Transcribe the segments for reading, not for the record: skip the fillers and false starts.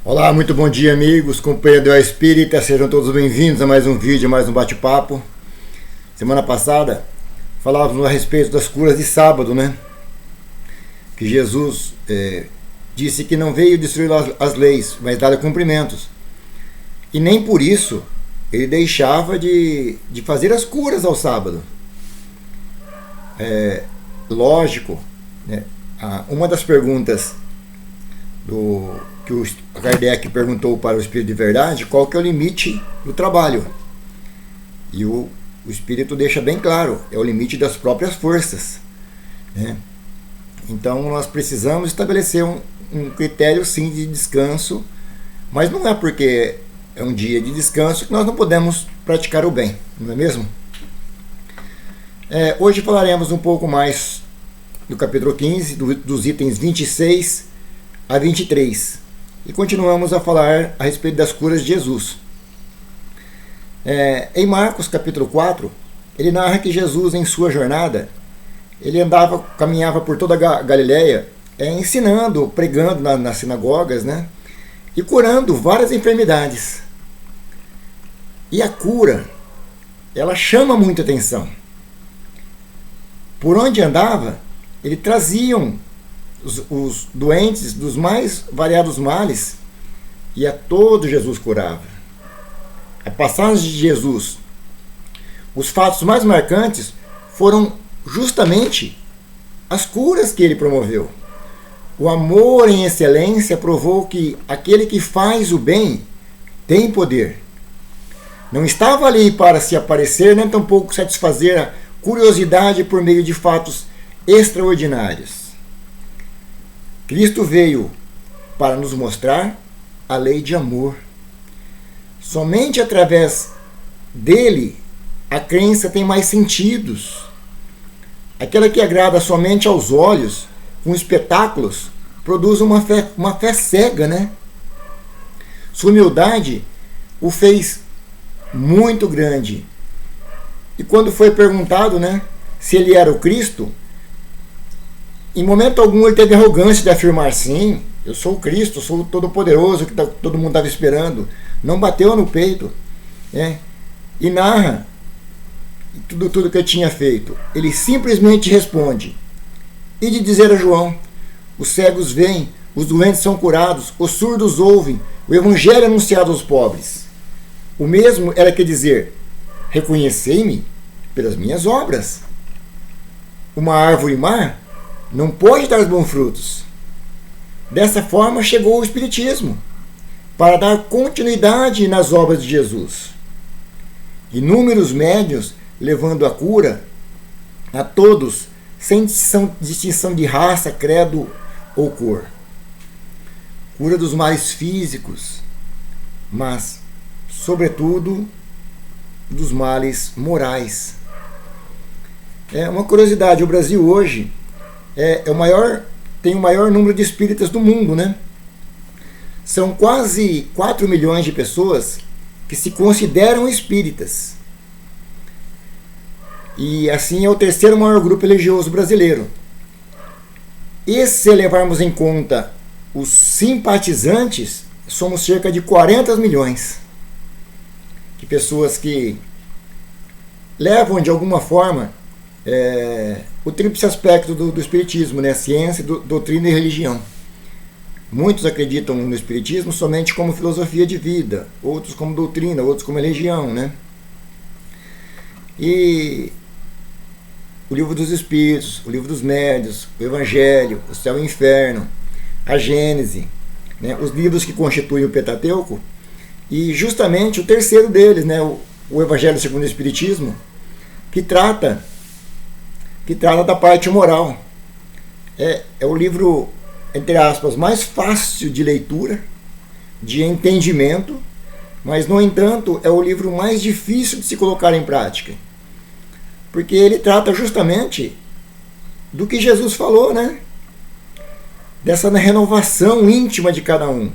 Olá, muito bom dia, amigos, companheiro do Espírita, sejam todos bem-vindos a mais um vídeo, mais um bate-papo. Semana passada falávamos a respeito das curas de sábado, né? Que Jesus disse que não veio destruir as leis, mas dar cumprimentos. E nem por isso ele deixava de fazer as curas ao sábado. Lógico, né? Uma das perguntas que o Kardec perguntou para o Espírito de Verdade, qual que é o limite do trabalho? E o Espírito deixa bem claro, é o limite das próprias forças, né? Então nós precisamos estabelecer um critério sim de descanso, mas não é porque é um dia de descanso que nós não podemos praticar o bem, não é mesmo? Hoje falaremos um pouco mais do capítulo 15, dos itens 26 a 23. E continuamos a falar a respeito das curas de Jesus. Em Marcos capítulo 4, ele narra que Jesus, em sua jornada, ele caminhava por toda a Galileia, ensinando, pregando nas sinagogas, né? E curando várias enfermidades. E a cura, ela chama muita atenção. Por onde andava, ele traziam os doentes dos mais variados males, e a todos Jesus curava. A passagem de Jesus, os fatos mais marcantes foram justamente as curas que ele promoveu. O amor em excelência provou que aquele que faz o bem tem poder. Não estava ali para se aparecer, nem tampouco satisfazer a curiosidade por meio de fatos extraordinários. Cristo veio para nos mostrar a lei de amor. Somente através dele a crença tem mais sentidos. Aquela que agrada somente aos olhos, com espetáculos, produz uma fé cega, né? Sua humildade o fez muito grande. E quando foi perguntado, né, se ele era o Cristo, em momento algum ele teve arrogância de afirmar: sim, eu sou o Cristo, eu sou o Todo-Poderoso que todo mundo estava esperando. Não bateu no peito, né? E narra tudo que ele tinha feito. Ele simplesmente responde: e de dizer a João, os cegos veem, os doentes são curados, os surdos ouvem, o evangelho é anunciado aos pobres. O mesmo era que dizer: reconhecei-me pelas minhas obras. Uma árvore má não pode dar bons frutos. Dessa forma chegou o Espiritismo, para dar continuidade nas obras de Jesus. Inúmeros médiuns levando a cura a todos, sem distinção de raça, credo ou cor. Cura dos males físicos, mas, sobretudo, dos males morais. Uma curiosidade, o Brasil hoje tem o maior número de espíritas do mundo, né? São quase 4 milhões de pessoas que se consideram espíritas. E assim é o terceiro maior grupo religioso brasileiro. E se levarmos em conta os simpatizantes, somos cerca de 40 milhões de pessoas que levam de alguma forma o tríplice aspecto do Espiritismo, né? Ciência, doutrina e religião. Muitos acreditam no Espiritismo somente como filosofia de vida, outros como doutrina, outros como religião, né? E o Livro dos Espíritos, o Livro dos Médiuns, o Evangelho, o Céu e o Inferno, a Gênese, né? Os livros que constituem o Pentateuco, e justamente o terceiro deles, né? o Evangelho segundo o Espiritismo, que trata da parte moral. É o livro, entre aspas, mais fácil de leitura, de entendimento, mas, no entanto, é o livro mais difícil de se colocar em prática. Porque ele trata justamente do que Jesus falou, né? Dessa renovação íntima de cada um.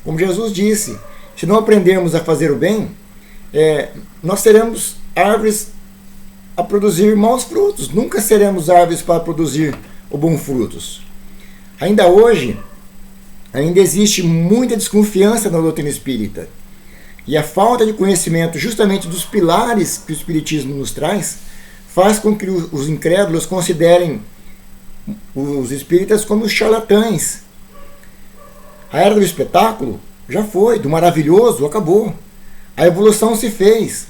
Como Jesus disse, se não aprendermos a fazer o bem, nós seremos árvores a produzir maus frutos. Nunca seremos árvores para produzir bons frutos. Ainda hoje, ainda existe muita desconfiança na doutrina espírita. E a falta de conhecimento justamente dos pilares que o Espiritismo nos traz faz com que os incrédulos considerem os espíritas como charlatães. A era do espetáculo já foi, do maravilhoso acabou. A evolução se fez.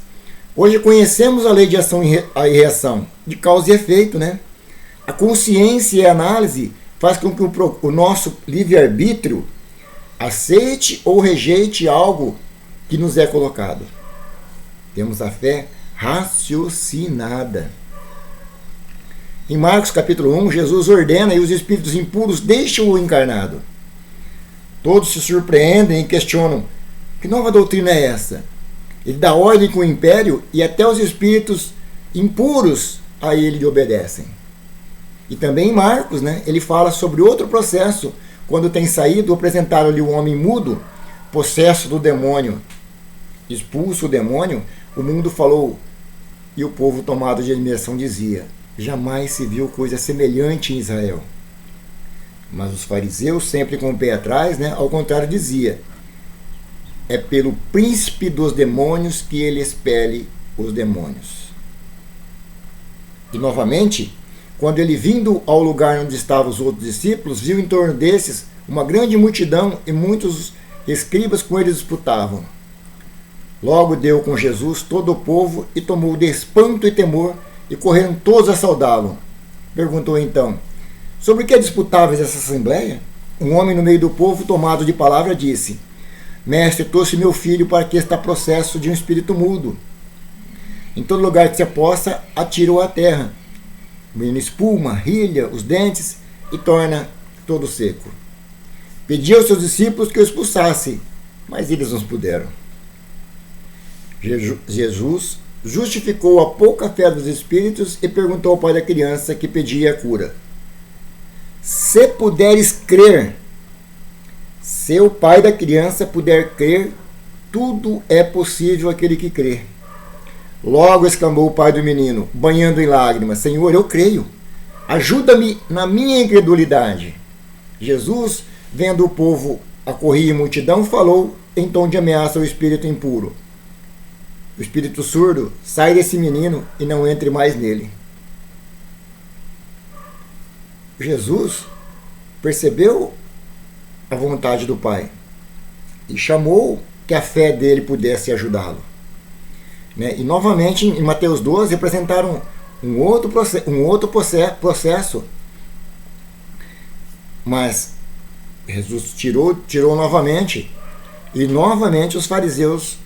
Hoje conhecemos a lei de ação e reação, de causa e efeito, né? A consciência e a análise faz com que o nosso livre-arbítrio aceite ou rejeite algo que nos é colocado. Temos a fé raciocinada. Em Marcos capítulo 1, Jesus ordena e os espíritos impuros deixam o encarnado. Todos se surpreendem e questionam: que nova doutrina é essa? Ele dá ordem com o império e até os espíritos impuros a ele lhe obedecem. E também em Marcos, né, ele fala sobre outro processo, quando tem saído, apresentaram-lhe um homem mudo, possesso do demônio. Expulso o demônio, o mundo falou, e o povo tomado de admiração dizia: jamais se viu coisa semelhante em Israel. Mas os fariseus, sempre com o pé atrás, né, ao contrário, dizia: é pelo príncipe dos demônios que ele expele os demônios. E novamente, quando ele, vindo ao lugar onde estavam os outros discípulos, viu em torno desses uma grande multidão e muitos escribas com eles disputavam. Logo deu com Jesus todo o povo e tomou de espanto e temor, e correram todos a saudá-lo. Perguntou então: sobre que disputáveis essa assembleia? Um homem no meio do povo, tomado de palavra, disse: mestre, trouxe meu filho para que está processo de um espírito mudo. Em todo lugar que se aposta, atira-o à terra. O menino espuma, rilha os dentes e torna todo seco. Pediu aos seus discípulos que o expulsassem, mas eles não puderam. Jesus justificou a pouca fé dos espíritos e perguntou ao pai da criança que pedia a cura: se puderes crer, se o pai da criança puder crer, tudo é possível àquele que crê. Logo exclamou o pai do menino, banhando em lágrimas: Senhor, eu creio, ajuda-me na minha incredulidade. Jesus, vendo o povo acorrer em multidão, falou em tom de ameaça ao espírito impuro: o espírito surdo, sai desse menino e não entre mais nele. Jesus percebeu a vontade do Pai e chamou que a fé dele pudesse ajudá-lo. E novamente em Mateus 12 apresentaram um outro processo, mas Jesus tirou novamente, e novamente os fariseus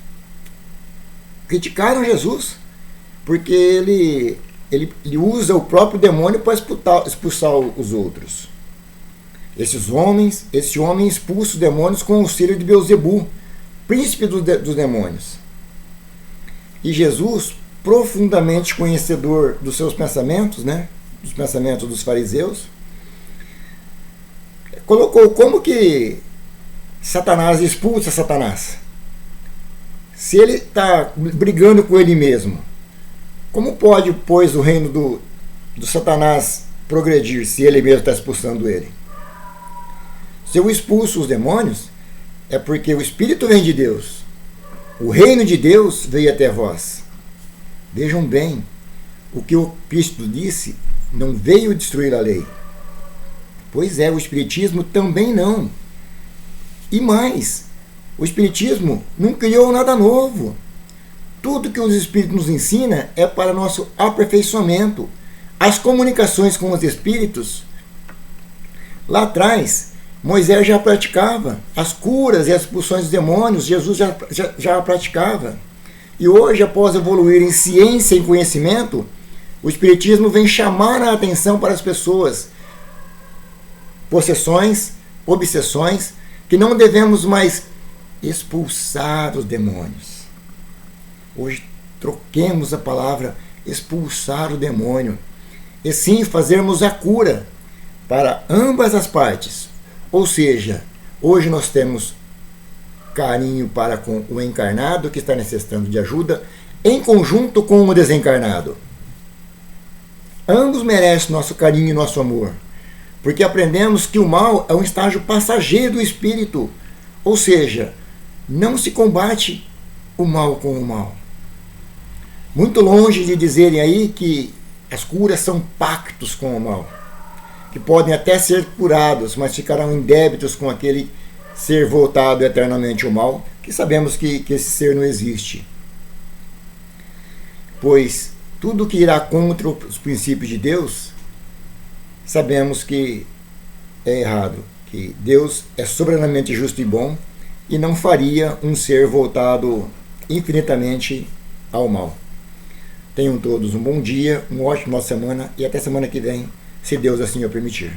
criticaram Jesus, porque ele usa o próprio demônio para expulsar os outros. Esse homem expulsa os demônios com o auxílio de Beelzebu, príncipe dos demônios. E Jesus, profundamente conhecedor dos seus pensamentos, dos pensamentos dos fariseus, colocou como que Satanás expulsa Satanás. Se ele está brigando com ele mesmo, como pode, pois, o reino do Satanás progredir se ele mesmo está expulsando ele? Se eu expulso os demônios, é porque o Espírito vem de Deus. O reino de Deus veio até vós. Vejam bem, o que o Cristo disse, não veio destruir a lei. Pois é, o Espiritismo também não. E mais, o Espiritismo não criou nada novo. Tudo que os Espíritos nos ensinam é para nosso aperfeiçoamento. As comunicações com os Espíritos, lá atrás, Moisés já praticava. As curas e as expulsões dos demônios, Jesus já praticava. E hoje, após evoluir em ciência e conhecimento, o Espiritismo vem chamar a atenção para as pessoas. Possessões, obsessões, que não devemos mais expulsar os demônios. Hoje, troquemos a palavra expulsar o demônio, e sim fazermos a cura para ambas as partes. Ou seja, hoje nós temos carinho para com o encarnado que está necessitando de ajuda, em conjunto com o desencarnado. Ambos merecem nosso carinho e nosso amor, Porque aprendemos que o mal é um estágio passageiro do espírito. Ou seja, não se combate o mal com o mal. Muito longe de dizerem aí que as curas são pactos com o mal, que podem até ser curados, mas ficarão em débitos com aquele ser voltado eternamente ao mal, que sabemos que esse ser não existe. Pois tudo que irá contra os princípios de Deus, sabemos que é errado, que Deus é soberanamente justo e bom e não faria um ser voltado infinitamente ao mal. Tenham todos um bom dia, uma ótima semana e até semana que vem, se Deus assim o permitir.